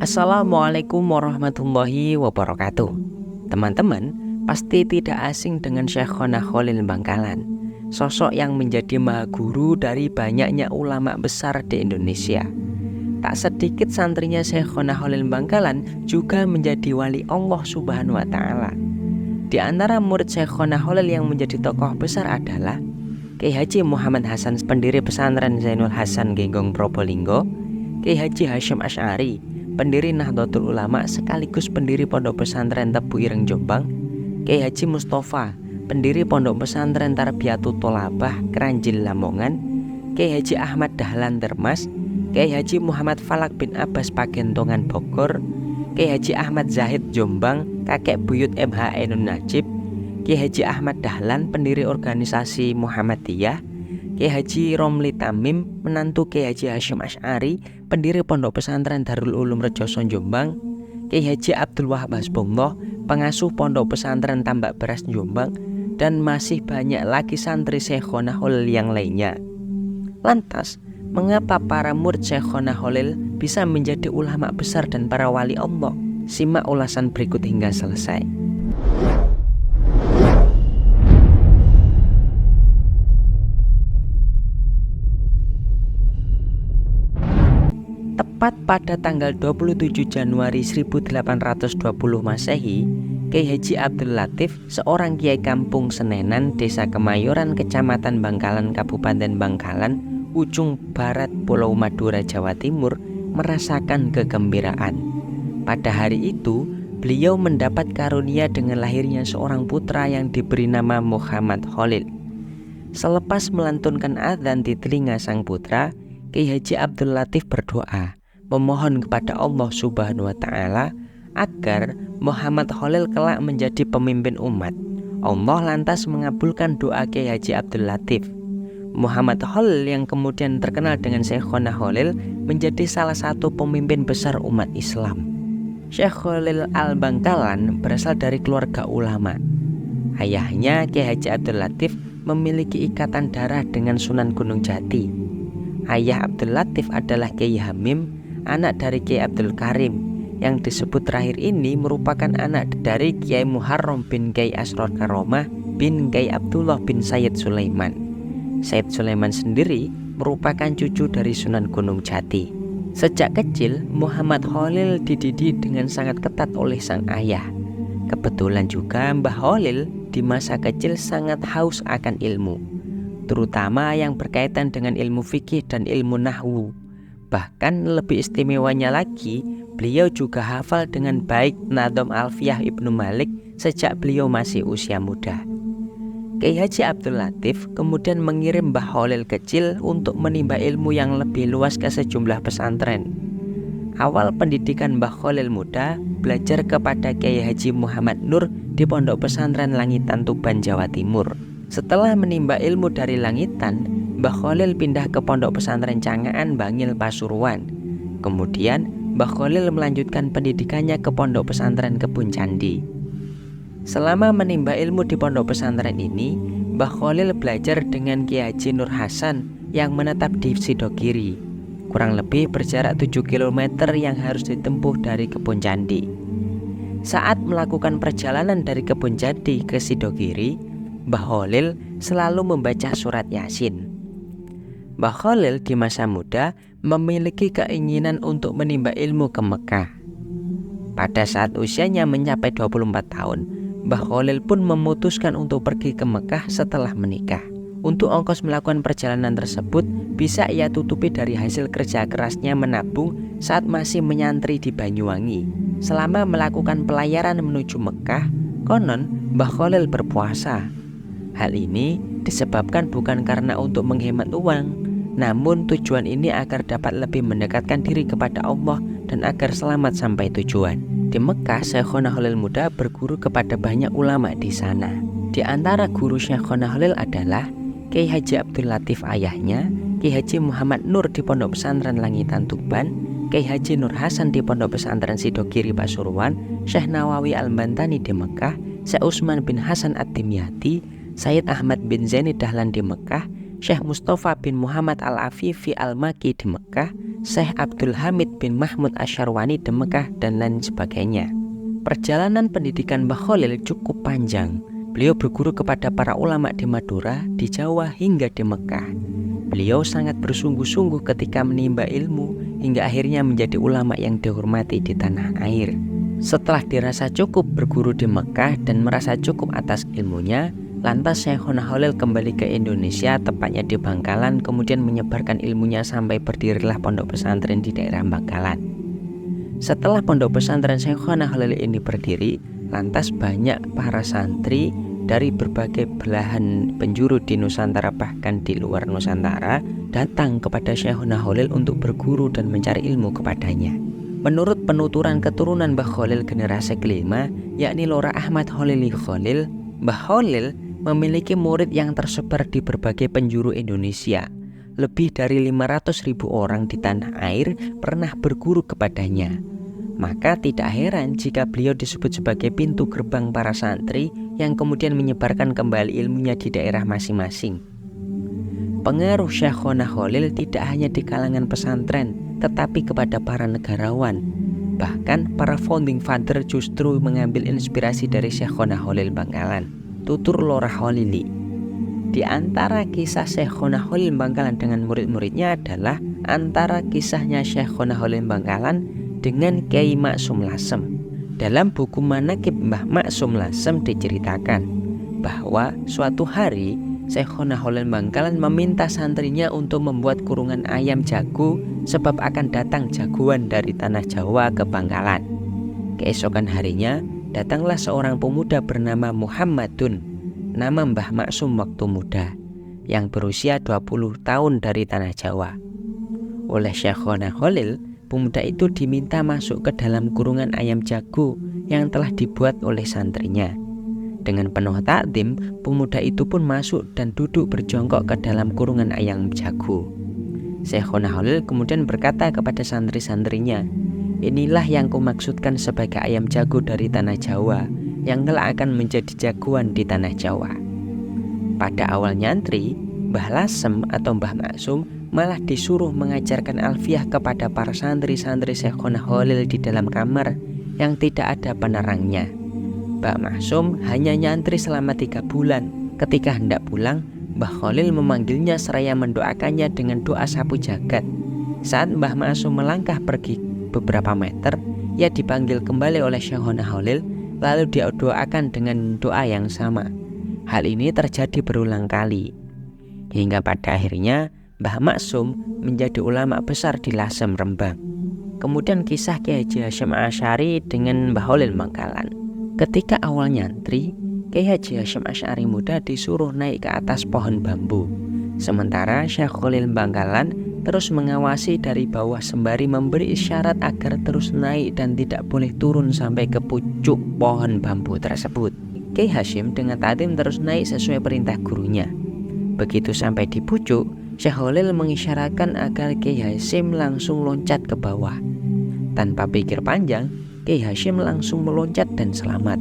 Assalamualaikum warahmatullahi wabarakatuh. Teman-teman pasti tidak asing dengan Syekhona Cholil Bangkalan, sosok yang menjadi maha guru dari banyaknya ulama besar di Indonesia. Tak sedikit santrinya Syekhona Cholil Bangkalan juga menjadi wali Allah Subhanahu wa Ta'ala. Di antara murid Syekhona Cholil yang menjadi tokoh besar adalah Kiai Haji Muhammad Hasan, pendiri pesantren Zainul Hasan Genggong Probolinggo, Kiai Haji Hasyim Asy'ari, pendiri Nahdlatul Ulama sekaligus pendiri Pondok Pesantren Tebu Ireng Jombang, Kiai Haji Mustafa, pendiri Pondok Pesantren Tarbiyatut Tholabah Kranjil Lamongan, Kiai Haji Ahmad Dahlan Termas, Kiai Haji Muhammad Falak bin Abbas Pagentongan Bogor, Kiai Haji Ahmad Zahid Jombang, kakek buyut MH Ainun Najib, Kiai Haji Ahmad Dahlan, pendiri organisasi Muhammadiyah, Kiai Haji Romli Tamim, menantu Kiai Haji Hasyim Asy'ari, pendiri Pondok Pesantren Darul Ulum Rejoso Jombang, Kiai Haji Abdul Wahab Hasbullah, pengasuh Pondok Pesantren Tambak Beras Jombang, dan masih banyak lagi santri Syekhona Cholil yang lainnya. Lantas, mengapa para murid Syekhona Cholil bisa menjadi ulama besar dan para wali Allah? Simak ulasan berikut hingga selesai. Tepat pada tanggal 27 Januari 1820 Masehi, Kiai Haji Abdul Latif, seorang kiai kampung Senenan, Desa Kemayoran, Kecamatan Bangkalan, Kabupaten Bangkalan, ujung barat Pulau Madura, Jawa Timur, merasakan kegembiraan. Pada hari itu, beliau mendapat karunia dengan lahirnya seorang putra yang diberi nama Muhammad Cholil. Selepas melantunkan adzan di telinga sang putra, Kiai Haji Abdul Latif berdoa, memohon kepada Allah Subhanahu wa Ta'ala agar Muhammad Cholil kelak menjadi pemimpin umat. Allah lantas mengabulkan doa Kiai Haji Abdul Latif. Muhammad Cholil yang kemudian terkenal dengan Syekhona Cholil menjadi salah satu pemimpin besar umat Islam. Syekh Cholil Al-Bangkalan berasal dari keluarga ulama. Ayahnya Kiai Haji Abdul Latif memiliki ikatan darah dengan Sunan Gunung Jati. Ayah Abdul Latif adalah Kiai Hamim, anak dari Kiai Abdul Karim. Yang disebut terakhir ini merupakan anak dari Kiai Muharram bin Kiai Asror Karomah bin Kiai Abdullah bin Sayyid Sulaiman. Sayyid Sulaiman sendiri merupakan cucu dari Sunan Gunung Jati. Sejak kecil, Muhammad Cholil dididik dengan sangat ketat oleh sang ayah. Kebetulan juga Mbah Cholil di masa kecil sangat haus akan ilmu, terutama yang berkaitan dengan ilmu fikih dan ilmu nahwu. Bahkan lebih istimewanya lagi, beliau juga hafal dengan baik Nadhom Alfiyah Ibnu Malik sejak beliau masih usia muda. Kiai Haji Abdul Latif kemudian mengirim Mbah Cholil kecil untuk menimba ilmu yang lebih luas ke sejumlah pesantren. Awal pendidikan Mbah Cholil muda belajar kepada Kiai Haji Muhammad Nur di Pondok Pesantren Langitan Tuban, Jawa Timur. Setelah menimba ilmu dari Langitan, Mbah Cholil pindah ke Pondok Pesantren Cangaan, Bangil, Pasuruan. Kemudian Mbah Cholil melanjutkan pendidikannya ke Pondok Pesantren Kebun Candi. Selama menimba ilmu di pondok pesantren ini, Mbah Cholil belajar dengan Kiai Haji Nur Hasan yang menetap di Sidogiri, kurang lebih berjarak 7 km yang harus ditempuh dari Kebun Candi. Saat melakukan perjalanan dari Kebun Candi ke Sidogiri, Mbah Cholil selalu membaca surat Yasin. Mbah Cholil di masa muda memiliki keinginan untuk menimba ilmu ke Mekah. Pada saat usianya mencapai 24 tahun, Mbah Cholil pun memutuskan untuk pergi ke Mekah setelah menikah. Untuk ongkos melakukan perjalanan tersebut bisa ia tutupi dari hasil kerja kerasnya menabung saat masih menyantri di Banyuwangi. Selama melakukan pelayaran menuju Mekah, konon Mbah Cholil berpuasa. Hal ini disebabkan bukan karena untuk menghemat uang, namun tujuan ini agar dapat lebih mendekatkan diri kepada Allah dan agar selamat sampai tujuan. Di Mekah, Syekhona Cholil muda berguru kepada banyak ulama di sana. Di antara guru Syekhona Cholil adalah Kiai Haji Abdul Latif ayahnya, Kiai Haji Muhammad Nur di Pondok Pesantren Langitan Tuban, Kiai Haji Nur Hasan di Pondok Pesantren Sidogiri Pasuruan, Syekh Nawawi Al-Bantani di Mekah, Syekh Utsman bin Hasan Ad-Dimyati, Sayyid Ahmad bin Zaini Dahlan di Mekah, Syekh Mustafa bin Muhammad Al-Afifi Al-Maki di Mekah, Syekh Abdul Hamid bin Mahmud Asyarwani di Mekah, dan lain sebagainya. Perjalanan pendidikan Mbah Khalil cukup panjang. Beliau berguru kepada para ulama di Madura, di Jawa, hingga di Mekah. Beliau sangat bersungguh-sungguh ketika menimba ilmu, hingga akhirnya menjadi ulama yang dihormati di tanah air. Setelah dirasa cukup berguru di Mekah dan merasa cukup atas ilmunya, lantas Syekhona Khalil kembali ke Indonesia, tepatnya di Bangkalan, kemudian menyebarkan ilmunya sampai berdirilah pondok pesantren di daerah Bangkalan. Setelah pondok pesantren Syekhona Khalil ini berdiri, lantas banyak para santri dari berbagai belahan penjuru di Nusantara, bahkan di luar Nusantara, datang kepada Syekhona Khalil untuk berguru dan mencari ilmu kepadanya. Menurut penuturan keturunan Mbah Khalil generasi kelima, yakni Lora Ahmad Khalili Khalil, Mbah Khalil memiliki murid yang tersebar di berbagai penjuru Indonesia. Lebih dari 500.000 orang di tanah air pernah berguru kepadanya. Maka tidak heran jika beliau disebut sebagai pintu gerbang para santri yang kemudian menyebarkan kembali ilmunya di daerah masing-masing. Pengaruh Syekhona Khalil tidak hanya di kalangan pesantren, tetapi kepada para negarawan. Bahkan para founding father justru mengambil inspirasi dari Syekhona Khalil Bangkalan. Tutur Lora Khalili. Di antara kisah Syekhona Khalil Bangkalan dengan murid-muridnya adalah antara kisahnya Syekhona Khalil Bangkalan dengan Kiai Maksum Lasem. Dalam buku Manaqib Mbah Maksum Lasem diceritakan bahwa suatu hari Syekhona Khalil Bangkalan meminta santrinya untuk membuat kurungan ayam jago, sebab akan datang jagoan dari tanah Jawa ke Bangkalan. Keesokan harinya datanglah seorang pemuda bernama Muhammadun, nama Mbah Maksum waktu muda, yang berusia 20 tahun dari tanah Jawa. Oleh Syekhona Khalil, pemuda itu diminta masuk ke dalam kurungan ayam jago yang telah dibuat oleh santrinya. Dengan penuh takdim, pemuda itu pun masuk dan duduk berjongkok ke dalam kurungan ayam jago. Syekhona Khalil kemudian berkata kepada santri-santrinya, "Inilah yang kumaksudkan sebagai ayam jago dari tanah Jawa, yang kelak akan menjadi jagoan di tanah Jawa." Pada awal nyantri, Mbah Lasem atau Mbah Maksum malah disuruh mengajarkan alfiah kepada para santri-santri Syekhona Khalil di dalam kamar yang tidak ada penerangnya. Mbah Maksum hanya nyantri selama 3 bulan. Ketika hendak pulang, Mbah Khalil memanggilnya seraya mendoakannya dengan doa sapu jagat. Saat Mbah Maksum melangkah pergi beberapa meter, ia dipanggil kembali oleh Syekhona Khalil, lalu dia doakan dengan doa yang sama. Hal ini terjadi berulang kali, hingga pada akhirnya Mbah Maksum menjadi ulama besar di Lasem, Rembang. Kemudian kisah Kiai Haji Hasyim Asy'ari dengan Mbah Khalil Bangkalan. Ketika awal nyantri, Kiai Haji Hasyim Asy'ari muda disuruh naik ke atas pohon bambu, sementara Syekh Khalil Bangkalan terus mengawasi dari bawah sembari memberi isyarat agar terus naik dan tidak boleh turun sampai ke pucuk pohon bambu tersebut. Kiai Hasyim dengan takdim terus naik sesuai perintah gurunya. Begitu sampai di pucuk, Syekh Khalil mengisyaratkan agar Kiai Hasyim langsung loncat ke bawah. Tanpa pikir panjang, Kiai Hasyim langsung meloncat dan selamat.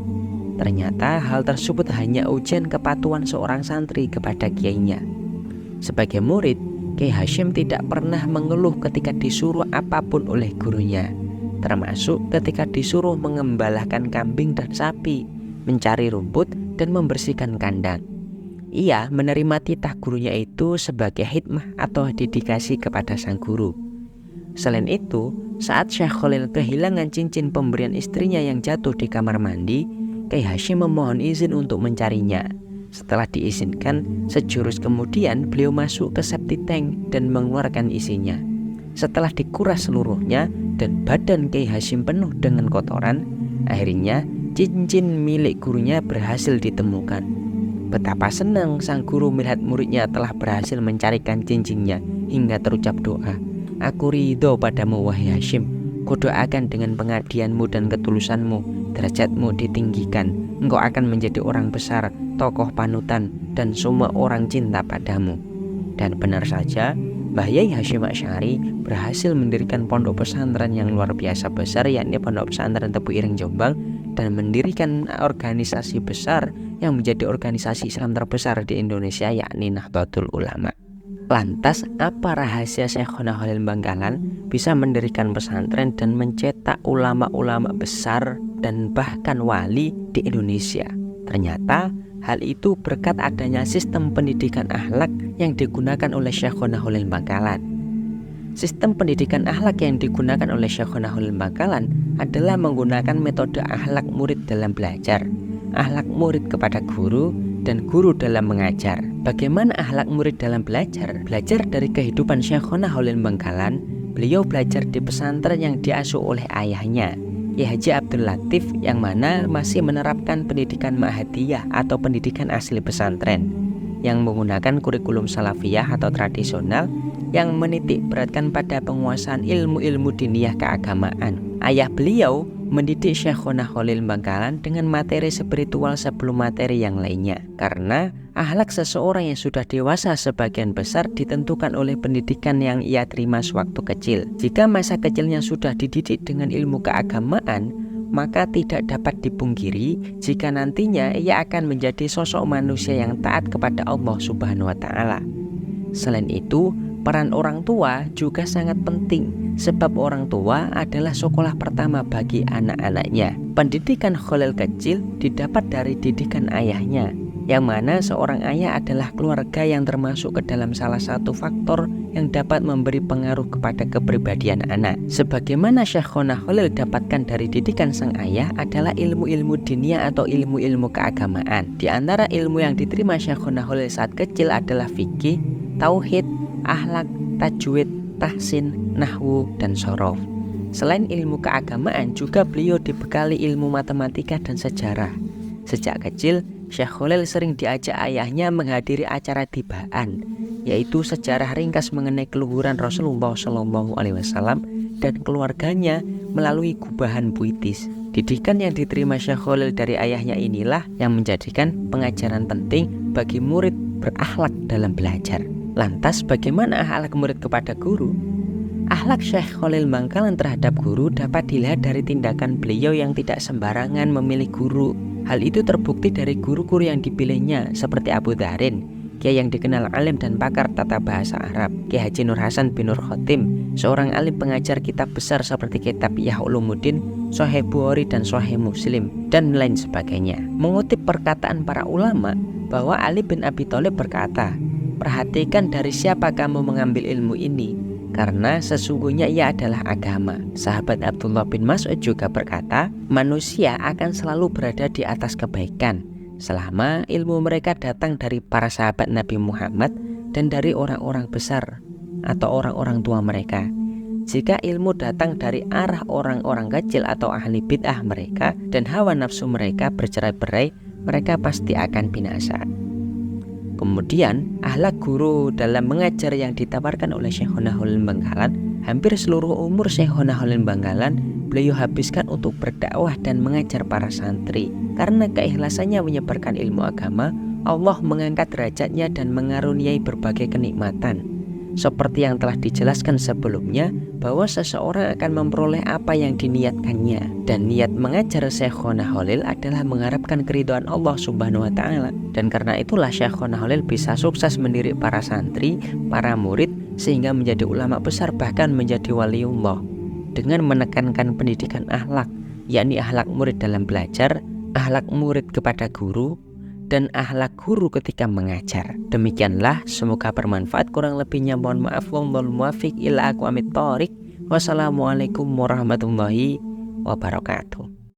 Ternyata hal tersebut hanya ujian kepatuhan seorang santri kepada kiainya. Sebagai murid, Kiai Hasyim tidak pernah mengeluh ketika disuruh apapun oleh gurunya, termasuk ketika disuruh mengembalahkan kambing dan sapi, mencari rumput, dan membersihkan kandang. Ia menerima titah gurunya itu sebagai hikmah atau dedikasi kepada sang guru. Selain itu, saat Syekh Khalil kehilangan cincin pemberian istrinya yang jatuh di kamar mandi, Kiai Hasyim memohon izin untuk mencarinya. Setelah diizinkan, sejurus kemudian beliau masuk ke septic tank dan mengeluarkan isinya. Setelah dikuras seluruhnya dan badan Kiai Hasyim penuh dengan kotoran, akhirnya cincin milik gurunya berhasil ditemukan. Betapa senang sang guru melihat muridnya telah berhasil mencarikan cincinnya, hingga terucap doa, "Aku ridho padamu wahai Hasyim, kudoakan dengan pengabdianmu dan ketulusanmu, derajatmu ditinggikan, engkau akan menjadi orang besar, tokoh panutan, dan semua orang cinta padamu." Dan benar saja, Mbah Yai Hasyim Asy'ari berhasil mendirikan pondok pesantren yang luar biasa besar, yakni Pondok Pesantren Tebu Ireng Jombang, dan mendirikan organisasi besar yang menjadi organisasi Islam terbesar di Indonesia, yakni Nahdlatul Ulama. Lantas, apa rahasia Syekhona Khalil Bangkalan bisa mendirikan pesantren dan mencetak ulama-ulama besar dan bahkan wali di Indonesia? Ternyata hal itu berkat adanya sistem pendidikan akhlak yang digunakan oleh Syekhona Khalil Bangkalan. Sistem pendidikan akhlak yang digunakan oleh Syekhona Khalil Bangkalan adalah menggunakan metode akhlak murid dalam belajar, akhlak murid kepada guru, dan guru dalam mengajar. Bagaimana akhlak murid dalam belajar? Belajar dari kehidupan Syekhona Khalil Bangkalan. Beliau belajar di pesantren yang diasuh oleh ayahnya, Kiai Haji Abdul Latif, yang mana masih menerapkan pendidikan Ma'hadiyah atau pendidikan asli pesantren yang menggunakan kurikulum salafiyah atau tradisional yang menitik beratkan pada penguasaan ilmu-ilmu diniyah keagamaan. Ayah beliau mendidik Syekhona Khalil Bangkalan dengan materi spiritual sebelum materi yang lainnya, karena akhlak seseorang yang sudah dewasa sebagian besar ditentukan oleh pendidikan yang ia terima sewaktu kecil. Jika masa kecilnya sudah dididik dengan ilmu keagamaan, maka tidak dapat dipungkiri jika nantinya ia akan menjadi sosok manusia yang taat kepada Allah Subhanahu wa Ta'ala. Selain itu, peran orang tua juga sangat penting, sebab orang tua adalah sekolah pertama bagi anak-anaknya. Pendidikan Khalil kecil didapat dari didikan ayahnya, yang mana seorang ayah adalah keluarga yang termasuk ke dalam salah satu faktor yang dapat memberi pengaruh kepada kepribadian anak. Sebagaimana Syekhona Khalil dapatkan dari didikan sang ayah adalah ilmu-ilmu diniyah atau ilmu-ilmu keagamaan. Di antara ilmu yang diterima Syekhona Khalil saat kecil adalah fikih, tauhid, akhlak, tajwid, tahsin, nahwu, dan shorof. Selain ilmu keagamaan, juga beliau dibekali ilmu matematika dan sejarah. Sejak kecil, Syekh Khalil sering diajak ayahnya menghadiri acara tibaan, yaitu sejarah ringkas mengenai keluhuran Rasulullah SAW dan keluarganya melalui gubahan puitis. Didikan yang diterima Syekh Khalil dari ayahnya inilah yang menjadikan pengajaran penting bagi murid berakhlak dalam belajar. Lantas, bagaimana akhlak murid kepada guru? Akhlak Syekh Khalil Bangkalan terhadap guru dapat dilihat dari tindakan beliau yang tidak sembarangan memilih guru. Hal itu terbukti dari guru-guru yang dipilihnya, seperti Abu Dharin, kiai yang dikenal alim dan pakar tata bahasa Arab, Kiai Haji Nur Hasan bin Nur Khotim, seorang alim pengajar kitab besar seperti kitab Ihya Ulumuddin, Sahih Bukhari dan Sahih Muslim, dan lain sebagainya. Mengutip perkataan para ulama bahwa Ali bin Abi Thalib berkata, "Perhatikan dari siapa kamu mengambil ilmu ini, karena sesungguhnya ia adalah agama." Sahabat Abdullah bin Mas'ud juga berkata, manusia akan selalu berada di atas kebaikan selama ilmu mereka datang dari para sahabat Nabi Muhammad dan dari orang-orang besar atau orang-orang tua mereka. Jika ilmu datang dari arah orang-orang kecil atau ahli bid'ah mereka dan hawa nafsu mereka bercerai-berai, mereka pasti akan binasa. Kemudian, akhlak guru dalam mengajar yang ditawarkan oleh Syekhona Khalil Bangkalan, hampir seluruh umur Syekhona Khalil Bangkalan beliau habiskan untuk berdakwah dan mengajar para santri. Karena keikhlasannya menyebarkan ilmu agama, Allah mengangkat derajatnya dan mengaruniai berbagai kenikmatan. Seperti yang telah dijelaskan sebelumnya, bahwa seseorang akan memperoleh apa yang diniatkannya, dan niat mengajar Syekhona Khalil adalah mengharapkan keridhaan Allah Subhanahu wa Ta'ala. Dan karena itulah Syekhona Khalil bisa sukses mendidik para santri, para murid, sehingga menjadi ulama besar, bahkan menjadi waliullah, dengan menekankan pendidikan akhlak, yakni akhlak murid dalam belajar, akhlak murid kepada guru, dan akhlak guru ketika mengajar. Demikianlah, semoga bermanfaat. Kurang lebihnya mohon maaf. Wallahul muwaffiq ila aqwamit thoriq. Wassalamualaikum warahmatullahi wabarakatuh.